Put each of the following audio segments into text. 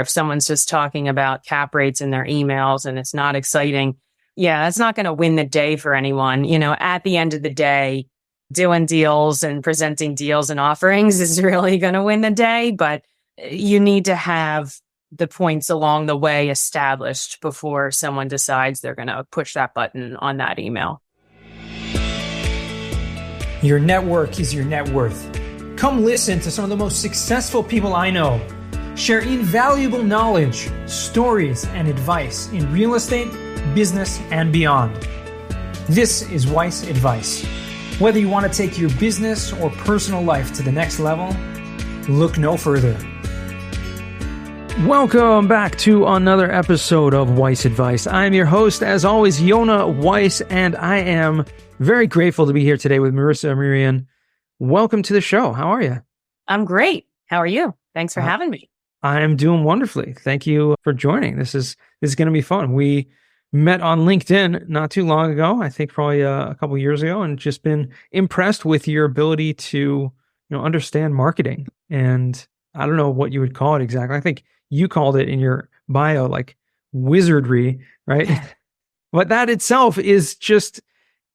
If someone's just talking about cap rates in their emails and it's not exciting, yeah, that's not going to win the day for anyone. At the end of the day, doing deals and presenting deals and offerings is really going to win the day, but you need to have the points along the way established before someone decides they're going to push that button on that email. Your network is your net worth. Come listen to some of the most successful people I know share invaluable knowledge, stories, and advice in real estate, business, and beyond. This is Weiss Advice. Whether you want to take your business or personal life to the next level, look no further. Welcome back to another episode of Weiss Advice. I'm your host, as always, Yona Weiss, and I am very grateful to be here today with Marisa Amirian. Welcome to the show. How are you? I'm great. How are you? Thanks for having me. I'm doing wonderfully. Thank you for joining. This is going to be fun. We met on LinkedIn not too long ago, I think probably a couple years ago, and just been impressed with your ability to understand marketing. And I don't know what you would call it exactly. I think you called it in your bio like wizardry, right? But that itself is just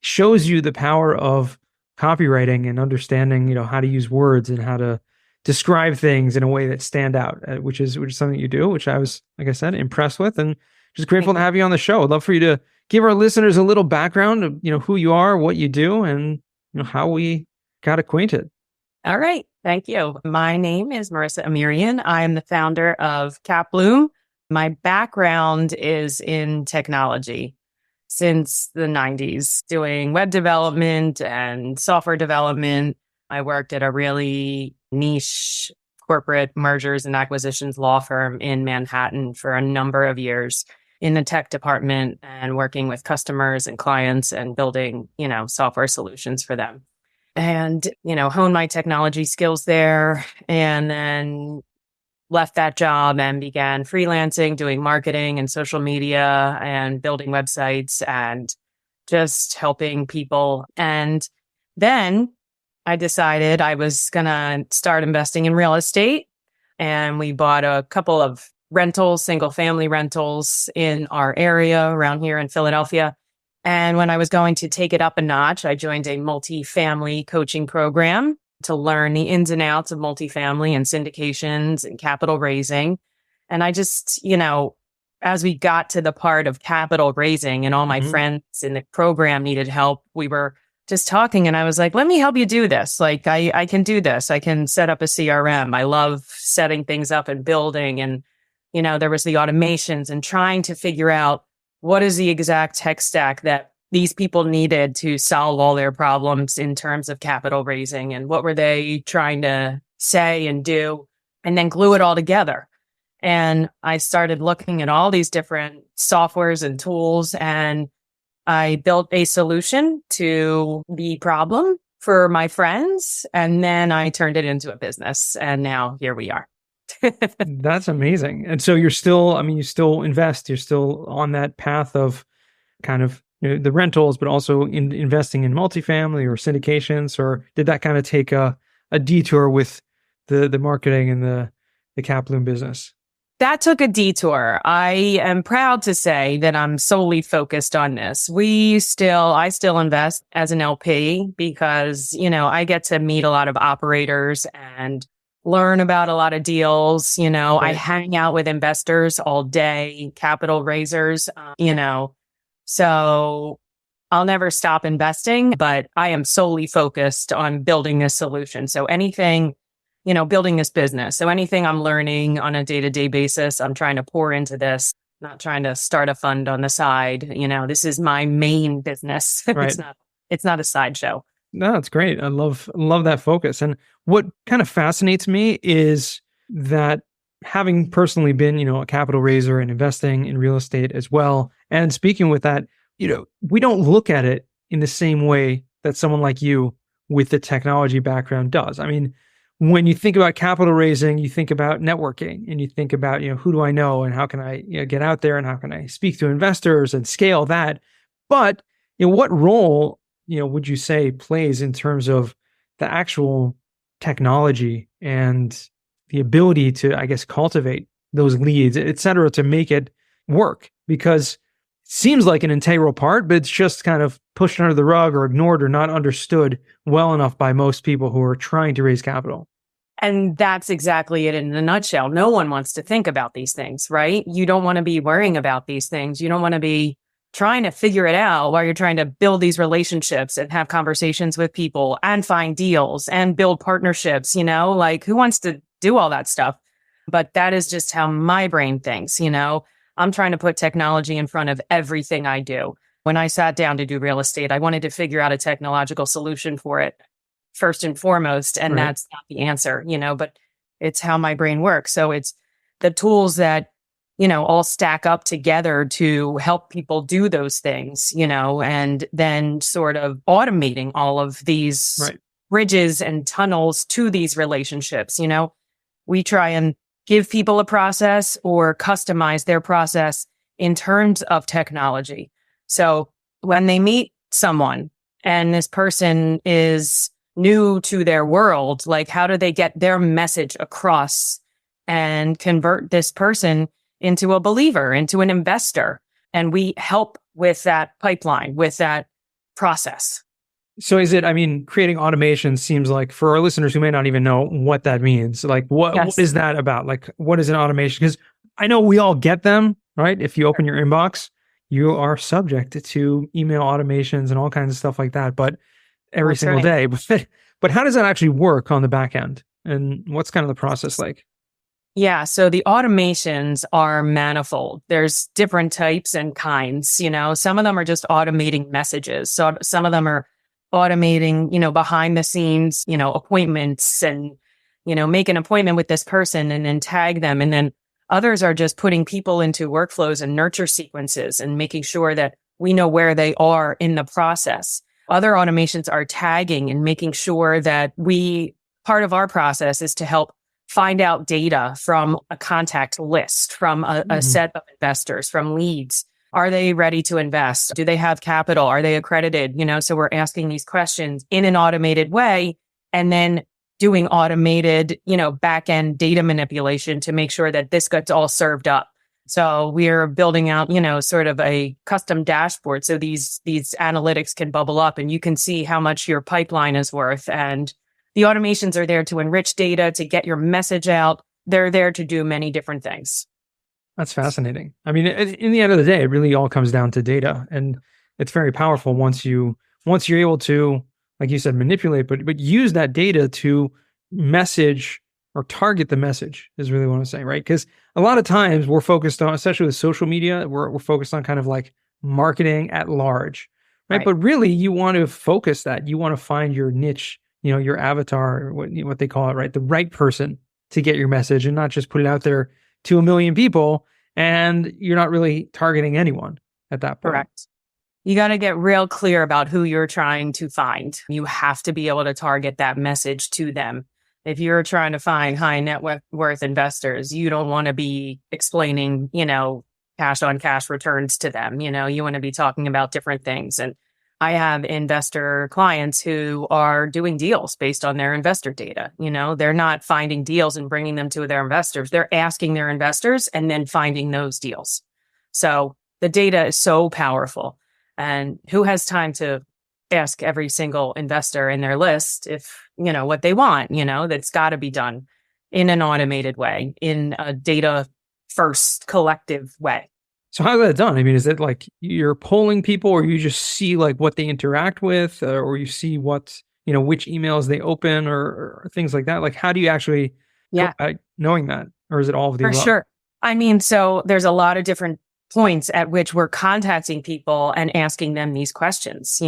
shows you the power of copywriting and understanding, how to use words and how to describe things in a way that stand out, which is something you do, which I was, like I said, impressed with, and just grateful to have you on the show. I'd love for you to give our listeners a little background of, who you are, what you do, and how we got acquainted. All right. Thank you. My name is Marisa Amirian. I am the founder of Caploom. My background is in technology since the 90s, doing web development and software development. I worked at a really niche corporate mergers and acquisitions law firm in Manhattan for a number of years in the tech department and working with customers and clients and building, software solutions for them. And, honed my technology skills there, and then left that job and began freelancing, doing marketing and social media and building websites and just helping people. And then I decided I was going to start investing in real estate. And we bought a couple of rentals, single family rentals in our area around here in Philadelphia. And when I was going to take it up a notch, I joined a multifamily coaching program to learn the ins and outs of multifamily and syndications and capital raising. And I just, as we got to the part of capital raising and all my friends in the program needed help, we were just talking and I was like, let me help you do this. Like I can do this. I can set up a CRM. I love setting things up and building. And, there was the automations and trying to figure out what is the exact tech stack that these people needed to solve all their problems in terms of capital raising, and what were they trying to say and do, and then glue it all together. And I started looking at all these different softwares and tools, and I built a solution to the problem for my friends, and then I turned it into a business, and now here we are. That's amazing. And so you still invest, you're still on that path of kind of the rentals, but also in investing in multifamily or syndications, or did that kind of take a detour with the marketing and the Caploom business? That took a detour. I am proud to say that I'm solely focused on this. I still invest as an LP because, I get to meet a lot of operators and learn about a lot of deals. Right. I hang out with investors all day, capital raisers, so I'll never stop investing, but I am solely focused on building this solution. So anything, building this business. So anything I'm learning on a day-to-day basis, I'm trying to pour into this, not trying to start a fund on the side. This is my main business. Right. It's not a sideshow. No, that's great. I love that focus. And what kind of fascinates me is that having personally been, a capital raiser and investing in real estate as well, and speaking with that, we don't look at it in the same way that someone like you with the technology background does. I mean, when you think about capital raising, you think about networking and you think about, who do I know and how can I get out there and how can I speak to investors and scale that? But, what role, would you say plays in terms of the actual technology and the ability to, I guess, cultivate those leads, et cetera, to make it work? Because it seems like an integral part, but it's just kind of pushed under the rug or ignored or not understood well enough by most people who are trying to raise capital. And that's exactly it in a nutshell. No one wants to think about these things, right? You don't want to be worrying about these things. You don't want to be trying to figure it out while you're trying to build these relationships and have conversations with people and find deals and build partnerships, like who wants to do all that stuff? But that is just how my brain thinks, I'm trying to put technology in front of everything I do. When I sat down to do real estate, I wanted to figure out a technological solution for it first and foremost. And that's not the answer, but it's how my brain works. So it's the tools that, all stack up together to help people do those things, and then sort of automating all of these bridges and tunnels to these relationships. We try and give people a process or customize their process in terms of technology. So when they meet someone and this person is new to their world, like how do they get their message across and convert this person into a believer, into an investor? And we help with that pipeline, with that process. So creating automation seems like, for our listeners who may not even know what that means, like what is that about? Like, what is an automation? Because I know we all get them, right? If you open your inbox, you are subject to email automations and all kinds of stuff like that. But every single day. But how does that actually work on the back end? And what's kind of the process like? Yeah, so the automations are manifold. There's different types and kinds, some of them are just automating messages. So some of them are automating, behind the scenes, appointments and, make an appointment with this person and then tag them. And then others are just putting people into workflows and nurture sequences and making sure that we know where they are in the process. Other automations are tagging and making sure that part of our process is to help find out data from a contact list, from a set of investors, from leads. Are they ready to invest? Do they have capital? Are they accredited? So we're asking these questions in an automated way and then doing automated, back end data manipulation to make sure that this gets all served up. So we're building out, sort of a custom dashboard. So these analytics can bubble up and you can see how much your pipeline is worth. And the automations are there to enrich data, to get your message out. They're there to do many different things. That's fascinating. In the end of the day, it really all comes down to data, and it's very powerful once you're able to, like you said, manipulate, but use that data to message or target the message is really what I'm saying, right? Because a lot of times we're focused on, especially with social media, we're focused on kind of like marketing at large, right? But really, you want to focus that. You want to find your niche, your avatar, what they call it, right? The right person to get your message, and not just put it out there to a million people, and you're not really targeting anyone at that point. Correct. You got to get real clear about who you're trying to find. You have to be able to target that message to them. If you're trying to find high net worth investors, you don't want to be explaining, cash on cash returns to them. You want to be talking about different things. And I have investor clients who are doing deals based on their investor data. They're not finding deals and bringing them to their investors. They're asking their investors and then finding those deals. So the data is so powerful. And who has time to ask every single investor in their list if, what they want, that's got to be done in an automated way, in a data first collective way. So how's that done? Is it like you're polling people, or you just see like what they interact with, or you see what, which emails they open or things like that? Like, how do you actually go about knowing that? Or is it all of the above? For sure. So there's a lot of different points at which we're contacting people and asking them these questions.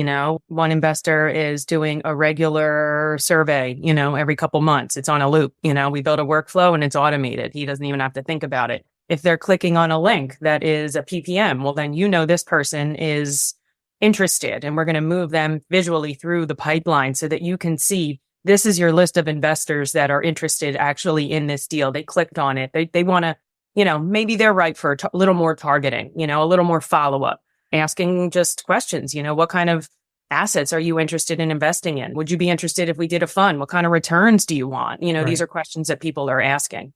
One investor is doing a regular survey, every couple months. It's on a loop. We build a workflow and it's automated. He doesn't even have to think about it. If they're clicking on a link that is a PPM, well, then this person is interested, and we're going to move them visually through the pipeline so that you can see this is your list of investors that are interested actually in this deal. They clicked on it. They want to, maybe they're right for a little more targeting, a little more follow-up, asking just questions. What kind of assets are you interested in investing in? Would you be interested if we did a fund? What kind of returns do you want? These are questions that people are asking.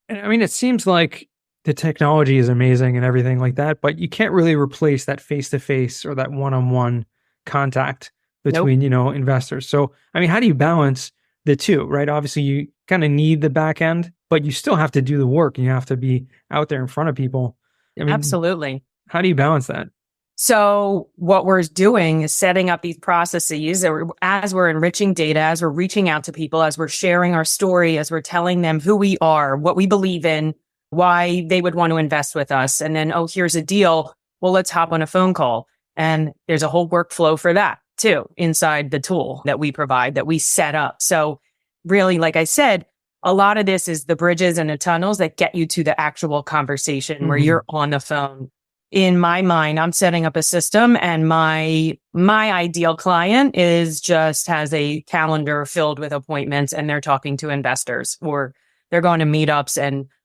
It seems like the technology is amazing and everything like that, but you can't really replace that face-to-face or that one-on-one contact Nope. between, investors. So, I mean, how do you balance the two, right? Obviously, you kind of need the back end, but you still have to do the work and you have to be out there in front of people. I mean, Absolutely. how do you balance that? So what we're doing is setting up these processes as we're enriching data, as we're reaching out to people, as we're sharing our story, as we're telling them who we are, what we believe in, why they would want to invest with us. And then, oh, here's a deal. Well, let's hop on a phone call. And there's a whole workflow for that too, inside the tool that we provide, that we set up. So really, like I said, a lot of this is the bridges and the tunnels that get you to the actual conversation where you're on the phone. In my mind, I'm setting up a system, and my ideal client just has a calendar filled with appointments, and they're talking to investors, or they're going to meetups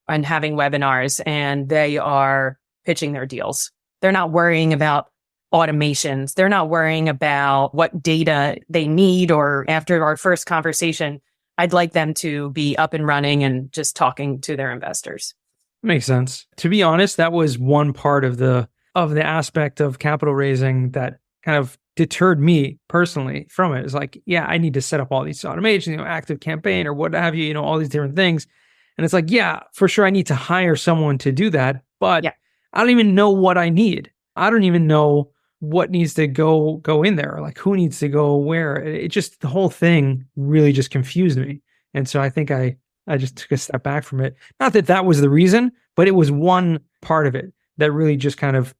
and having webinars, and they are pitching their deals. They're not worrying about automations. They're not worrying about what data they need, or after our first conversation, I'd like them to be up and running and just talking to their investors. Makes sense. To be honest, that was one part of the aspect of capital raising that kind of deterred me personally from it. It's like, yeah, I need to set up all these automations, active campaign or what have you, all these different things. And it's like, yeah, for sure, I need to hire someone to do that, but Yeah. I don't even know what I need. I don't even know what needs to go in there, like who needs to go where. It just, the whole thing really just confused me. And so I think I just took a step back from it. Not that that was the reason, but it was one part of it that really just kind of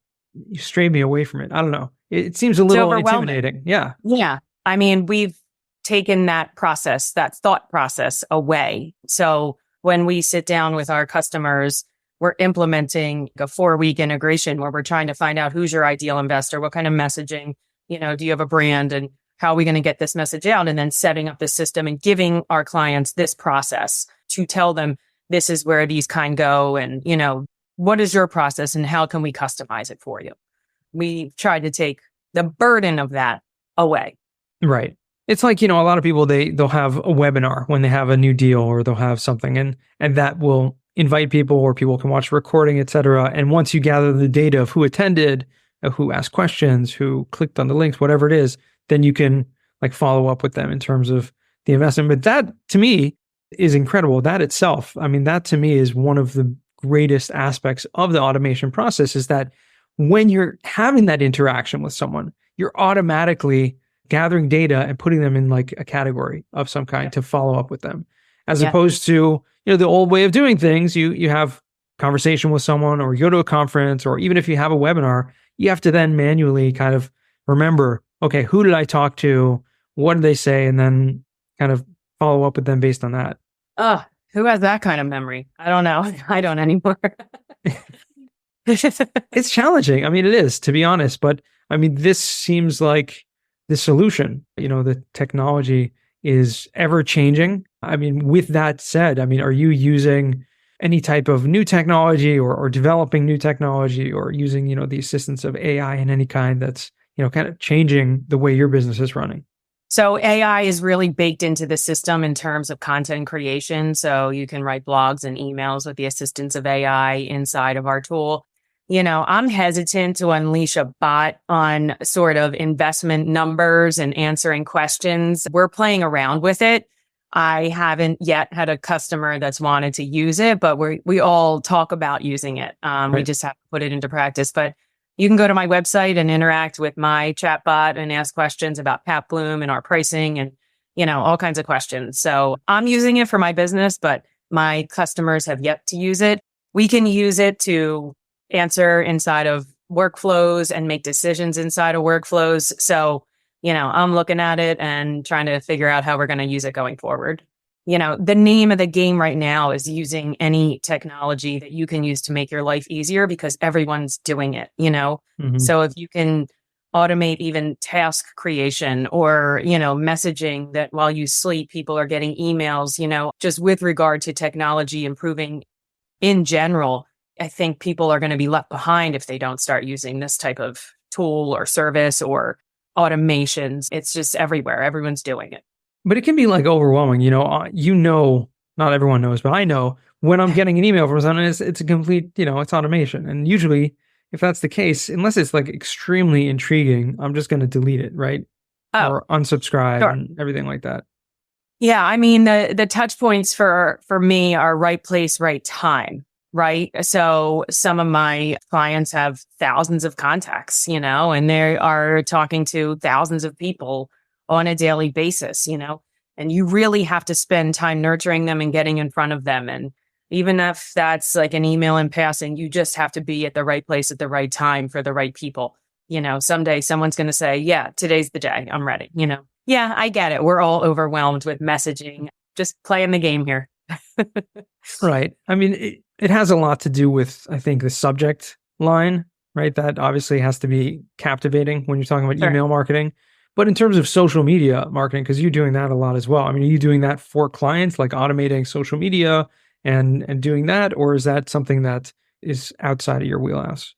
strayed me away from it. I don't know. It seems a little intimidating. Yeah. Yeah. I mean, we've taken that process, that thought process away. So when we sit down with our customers, we're implementing a 4-week integration where we're trying to find out who's your ideal investor, what kind of messaging, do you have a brand, and how are we going to get this message out? And then setting up the system and giving our clients this process to tell them this is where these kind go. And, what is your process and how can we customize it for you? We tried to take the burden of that away. Right. It's like, a lot of people, they'll have a webinar when they have a new deal, or they'll have something, and that will invite people, or people can watch a recording, et cetera. And once you gather the data of who attended, who asked questions, who clicked on the links, whatever it is, then you can like follow up with them in terms of the investment. But that to me is incredible. That itself, I mean, that to me is one of the greatest aspects of the automation process, is that when you're having that interaction with someone, you're automatically gathering data and putting them in like a category of some kind to follow up with them. As opposed to, the old way of doing things, you have conversation with someone, or you go to a conference, or even if you have a webinar, you have to then manually kind of remember, okay, who did I talk to? What did they say? And then kind of follow up with them based on that. Who has that kind of memory? I don't know. I don't anymore. It's challenging. I mean, it is, to be honest. But I mean, this seems like the solution. The technology is ever changing. I mean, with that said, I mean, are you using any type of new technology, or developing new technology, or using, the assistance of AI in any kind that's, kind of changing the way your business is running? So AI is really baked into the system in terms of content creation. So you can write blogs and emails with the assistance of AI inside of our tool. I'm hesitant to unleash a bot on sort of investment numbers and answering questions. We're playing around with it. I haven't yet had a customer that's wanted to use it, but we all talk about using it. Right. We just have to put it into practice. But you can go to my website and interact with my chatbot and ask questions about CapBloom and our pricing and, all kinds of questions. So I'm using it for my business, but my customers have yet to use it. We can use it to answer inside of workflows and make decisions inside of workflows. So, I'm looking at it and trying to figure out how we're going to use it going forward. The name of the game right now is using any technology that you can use to make your life easier, because everyone's doing it, So if you can automate even task creation, or, messaging that while you sleep, people are getting emails, just with regard to technology improving in general, I think people are going to be left behind if they don't start using this type of tool or service or automations. It's just everywhere. Everyone's doing it. But it can be like overwhelming, not everyone knows, but I know when I'm getting an email from someone, it's a complete, it's automation. And usually if that's the case, unless it's like extremely intriguing, I'm just going to delete it, right? Oh, Or unsubscribe sure. and everything like that. Yeah, I mean, the touch points for me are right place, right time, right? So some of my clients have thousands of contacts, and they are talking to thousands of people on a daily basis, and you really have to spend time nurturing them and getting in front of them. And even if that's like an email in passing, you just have to be at the right place at the right time for the right people. Someday someone's going to say, yeah, today's the day. I'm ready, Yeah, I get it. We're all overwhelmed with messaging. Just playing the game here. Right. I mean, it has a lot to do with, I think, the subject line, right? That obviously has to be captivating when you're talking about Sure. email marketing. But in terms of social media marketing, because you're doing that a lot as well. I mean, are you doing that for clients, like automating social media and doing that? Or is that something that is outside of your wheelhouse?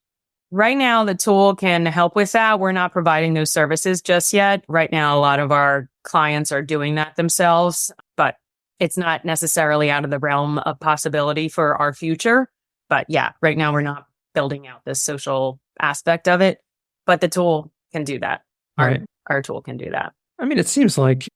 Right now, the tool can help with that. We're not providing those services just yet. Right now, a lot of our clients are doing that themselves, but it's not necessarily out of the realm of possibility for our future. But yeah, right now we're not building out this social aspect of it, but the tool can do that. Right. Our tool can do that. I mean, it seems like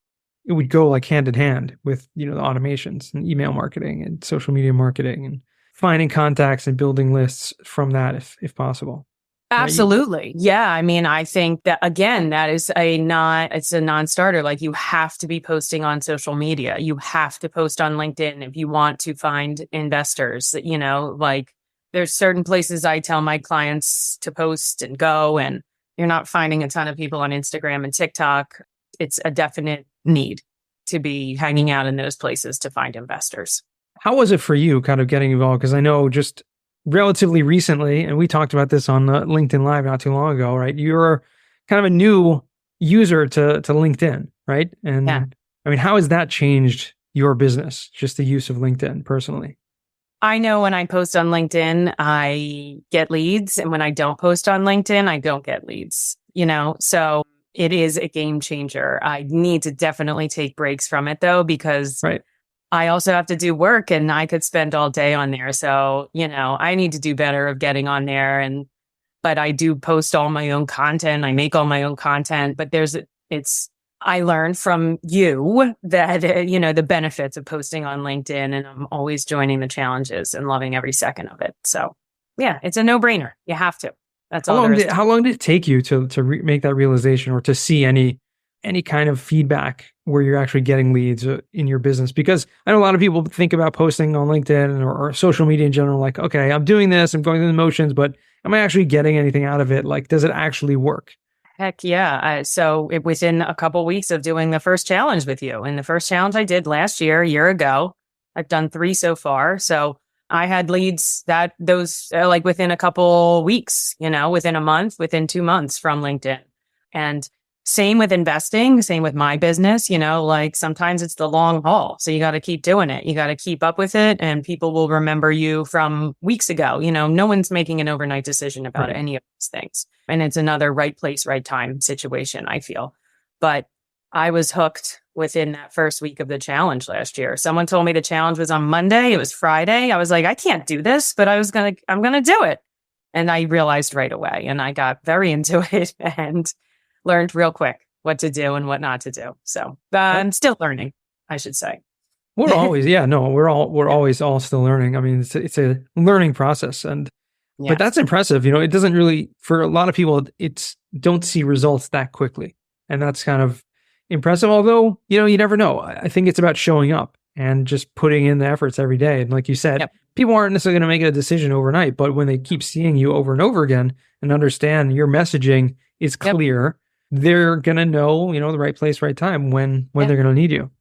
it would go like hand in hand with, the automations and email marketing and social media marketing and finding contacts and building lists from that if possible. Absolutely. Right? Yeah. I mean, I think that again, it's a non-starter. Like you have to be posting on social media. You have to post on LinkedIn if you want to find investors, like there's certain places I tell my clients to post and go, and you're not finding a ton of people on Instagram and TikTok. It's a definite need to be hanging out in those places to find investors. How was it for you kind of getting involved? Because I know just relatively recently, and we talked about this on LinkedIn Live not too long ago, right? You're kind of a new user to LinkedIn, right? And yeah. I mean, how has that changed your business, just the use of LinkedIn personally? I know when I post on LinkedIn, I get leads. And when I don't post on LinkedIn, I don't get leads, so it is a game changer. I need to definitely take breaks from it though, because right. I also have to do work and I could spend all day on there. So, I need to do better of getting on there. But I do post all my own content. I make all my own content, but I learned from you that, the benefits of posting on LinkedIn, and I'm always joining the challenges and loving every second of it. So yeah, it's a no-brainer. You have to. That's all. How long did it take you to make that realization or to see any kind of feedback where you're actually getting leads in your business? Because I know a lot of people think about posting on LinkedIn or social media in general, like, okay, I'm doing this, I'm going through the motions, but am I actually getting anything out of it? Like, does it actually work? Heck yeah. Within a couple weeks of doing the first challenge with you, and the first challenge I did last year, a year ago, I've done 3 so far. So I had leads like within a couple weeks, within a month, within 2 months from LinkedIn. And same with investing, same with my business, like sometimes it's the long haul. So you got to keep doing it. You got to keep up with it, and people will remember you from weeks ago. No one's making an overnight decision about right. any of these things. And it's another right place, right time situation, I feel. But I was hooked within that first week of the challenge last year. Someone told me the challenge was on Monday. It was Friday. I was like, I can't do this, but I'm going to do it. And I realized right away, and I got very into it and learned real quick what to do and what not to do. So I'm still learning, I should say. We're always, we're always all still learning. I mean, it's a learning process, but that's impressive. It doesn't really, for a lot of people, don't see results that quickly, and that's kind of impressive. Although, you never know. I think it's about showing up and just putting in the efforts every day. And like you said, people aren't necessarily going to make a decision overnight, but when they keep seeing you over and over again and understand your messaging is clear, they're going to know, the right place, right time when they're going to need you.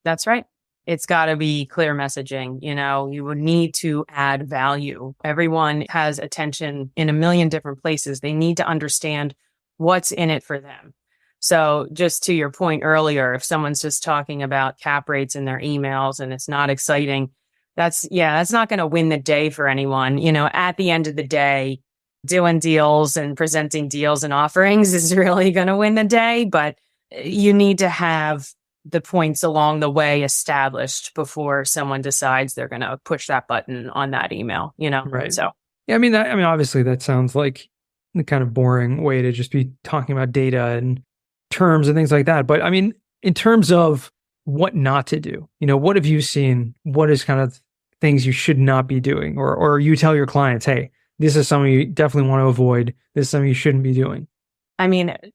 That's right. It's got to be clear messaging. You would need to add value. Everyone has attention in a million different places. They need to understand what's in it for them. So just to your point earlier, if someone's just talking about cap rates in their emails and it's not exciting, that's not going to win the day for anyone. At the end of the day, doing deals and presenting deals and offerings is really going to win the day, but you need to have the points along the way established before someone decides they're going to push that button on that email, Right. So, Yeah, obviously that sounds like the kind of boring way to just be talking about data and terms and things like that. But in terms of what not to do, what have you seen? What is kind of things you should not be doing? Or you tell your clients, hey, this is something you definitely want to avoid. This is something you shouldn't be doing.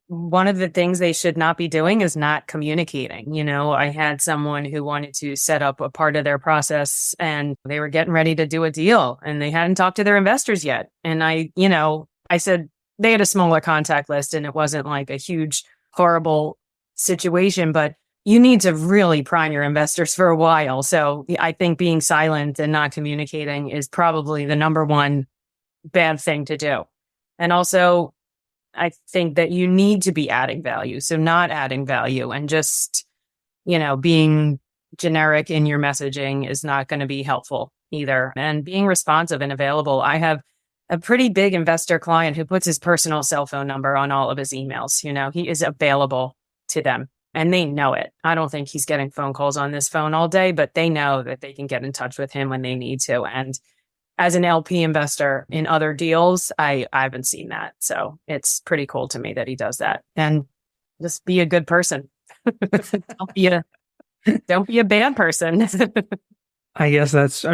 One of the things they should not be doing is not communicating. I had someone who wanted to set up a part of their process and they were getting ready to do a deal and they hadn't talked to their investors yet. And I said they had a smaller contact list and it wasn't like a huge, horrible situation, but you need to really prime your investors for a while. So I think being silent and not communicating is probably the number one bad thing to do. And also, I think that you need to be adding value. So not adding value and just, being generic in your messaging is not going to be helpful either. And being responsive and available. I have a pretty big investor client who puts his personal cell phone number on all of his emails. He is available to them and they know it. I don't think he's getting phone calls on this phone all day, but they know that they can get in touch with him when they need to. And as an LP investor in other deals, I haven't seen that. So it's pretty cool to me that he does that. And just be a good person. Don't be a bad person. I guess that's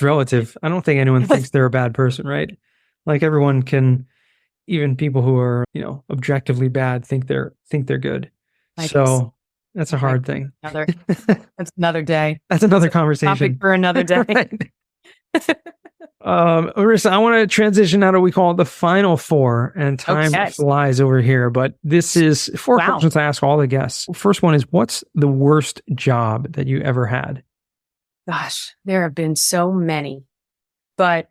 relative. I don't think anyone thinks they're a bad person, right? Like everyone can, even people who are, objectively bad think they're good. So that's a hard thing. That's another day. That's another conversation. Topic for another day. Right. Marisa, I want to transition out of what we call the final four, and time flies over here. But this is four questions I ask all the guests. First one is, what's the worst job that you ever had? Gosh, there have been so many, but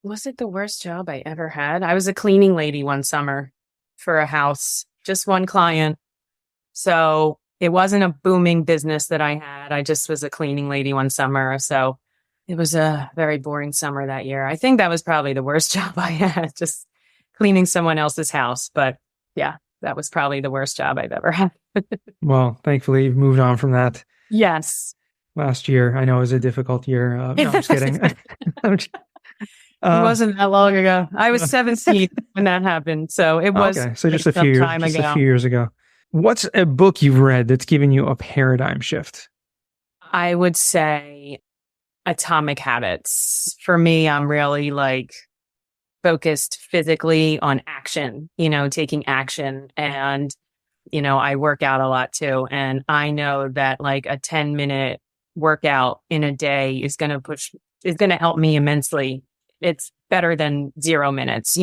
was it the worst job I ever had? I was a cleaning lady one summer for a house, just one client. So it wasn't a booming business that I had. I just was a cleaning lady one summer. So it was a very boring summer that year. I think that was probably the worst job I had, just cleaning someone else's house. But yeah, that was probably the worst job I've ever had. Well, thankfully, you've moved on from that. Yes. Last year, I know it was a difficult year. No, I'm just kidding. It wasn't that long ago. I was 17 when that happened. So it was okay. So just a few years ago. What's a book you've read that's given you a paradigm shift? I would say Atomic Habits. For me, I'm really focused physically on action, taking action. And, I work out a lot too. And I know that a 10-minute workout in a day is going to help me immensely. It's better than 0 minutes.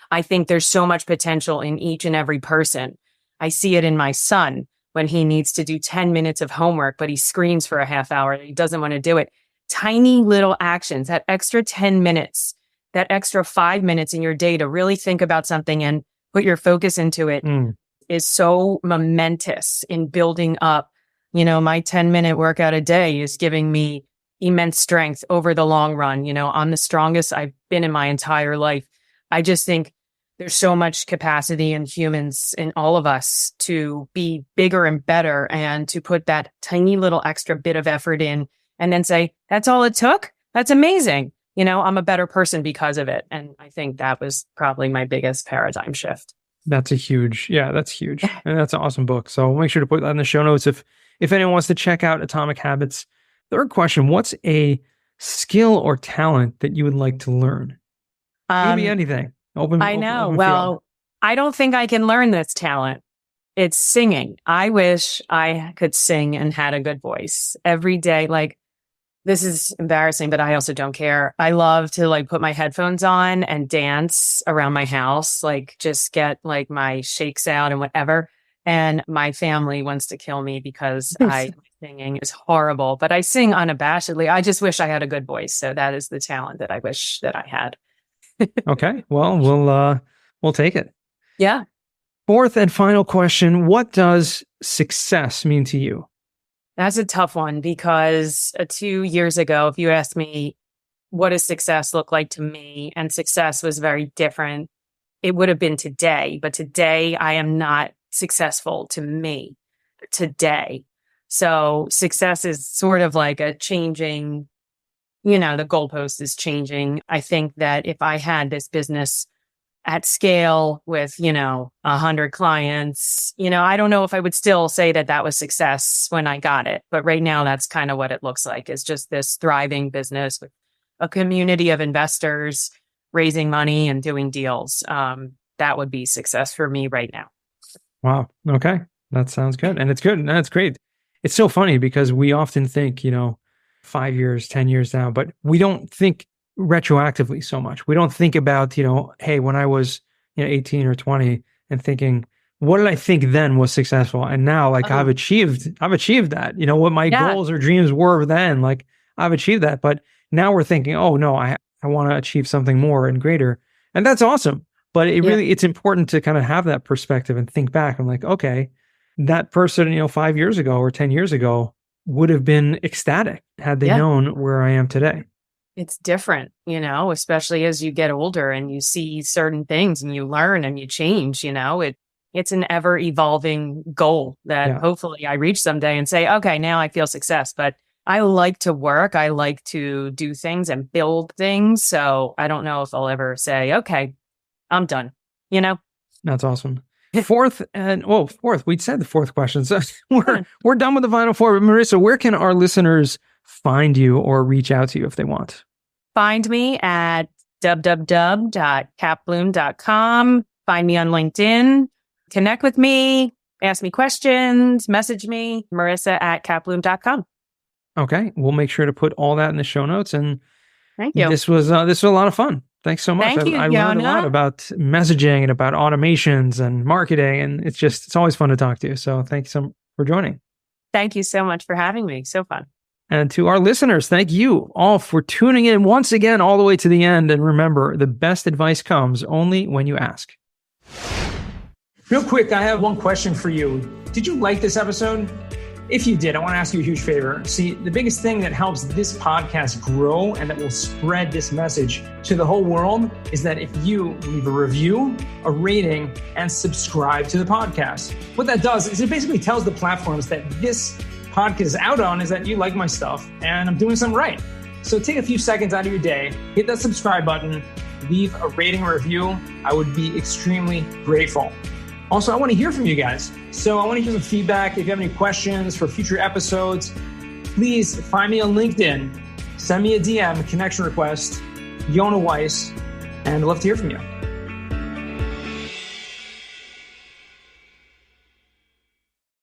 I think there's so much potential in each and every person. I see it in my son when he needs to do 10 minutes of homework, but he screams for a half hour. He doesn't want to do it. Tiny little actions, that extra 10 minutes, that extra 5 minutes in your day to really think about something and put your focus into it is so momentous in building up. My 10-minute workout a day is giving me immense strength over the long run. I'm the strongest I've been in my entire life. I just think there's so much capacity in humans, in all of us, to be bigger and better and to put that tiny little extra bit of effort in and then say, that's all it took? That's amazing. I'm a better person because of it. And I think that was probably my biggest paradigm shift. That's huge. And that's an awesome book. So make sure to put that in the show notes if anyone wants to check out Atomic Habits. Third question, what's a skill or talent that you would like to learn? Maybe anything. I know. Well, I don't think I can learn this talent. It's singing. I wish I could sing and had a good voice every day. This is embarrassing, but I also don't care. I love to put my headphones on and dance around my house, just get my shakes out and whatever. And my family wants to kill me because singing is horrible, but I sing unabashedly. I just wish I had a good voice. So that is the talent that I wish that I had. Okay. Well, we'll take it. Yeah. Fourth and final question. What does success mean to you? That's a tough one because 2 years ago, if you asked me, what does success look like to me? And success was very different. It would have been today, but today I am not successful to me today. So success is sort of like a changing, the goalpost is changing. I think that if I had this business at scale with, 100 clients, I don't know if I would still say that that was success when I got it. But right now, that's kind of what it looks like. It's just this thriving business with a community of investors raising money and doing deals. That would be success for me right now. Wow. Okay. That sounds good. And it's good. That's great. It's so funny because we often think, 5 years, 10 years now, but we don't think retroactively so much. We don't think about, hey, when I was 18 or 20 and thinking, what did I think then was successful? And now I've achieved that, what my goals or dreams were then, I've achieved that. But now we're thinking, oh no, I want to achieve something more and greater. And that's awesome. But it's important to kind of have that perspective and think back. I'm like, okay, that person, 5 years ago or 10 years ago would have been ecstatic had they known where I am today. It's different, especially as you get older and you see certain things and you learn and you change, it's an ever evolving goal that hopefully I reach someday and say, okay, now I feel success. But I like to work. I like to do things and build things. So I don't know if I'll ever say, okay, I'm done, That's awesome. Fourth, we'd said the fourth question. So we're done with the final four. But Marisa, where can our listeners find you or reach out to you if they want? Find me at www.capbloom.com. Find me on LinkedIn. Connect with me. Ask me questions. Message me. Marisa@capbloom.com. Okay. We'll make sure to put all that in the show notes. And thank you. This was a lot of fun. Thanks so much. Thank you, I learned a lot about messaging and about automations and marketing. And it's always fun to talk to you. So thank you for joining. Thank you so much for having me. So fun. And to our listeners, thank you all for tuning in once again all the way to the end. And remember, the best advice comes only when you ask. Real quick, I have one question for you. Did you like this episode? If you did, I want to ask you a huge favor. See, the biggest thing that helps this podcast grow and that will spread this message to the whole world is that if you leave a review, a rating, and subscribe to the podcast. What that does is it basically tells the platforms that this podcast is out on is that you like my stuff and I'm doing something right. So take a few seconds out of your day, hit that subscribe button, leave a rating or review. I would be extremely grateful. Also, I want to hear from you guys. So I want to hear some feedback. If you have any questions for future episodes, please find me on LinkedIn. Send me a DM, a connection request, Yona Weiss, and I'd love to hear from you.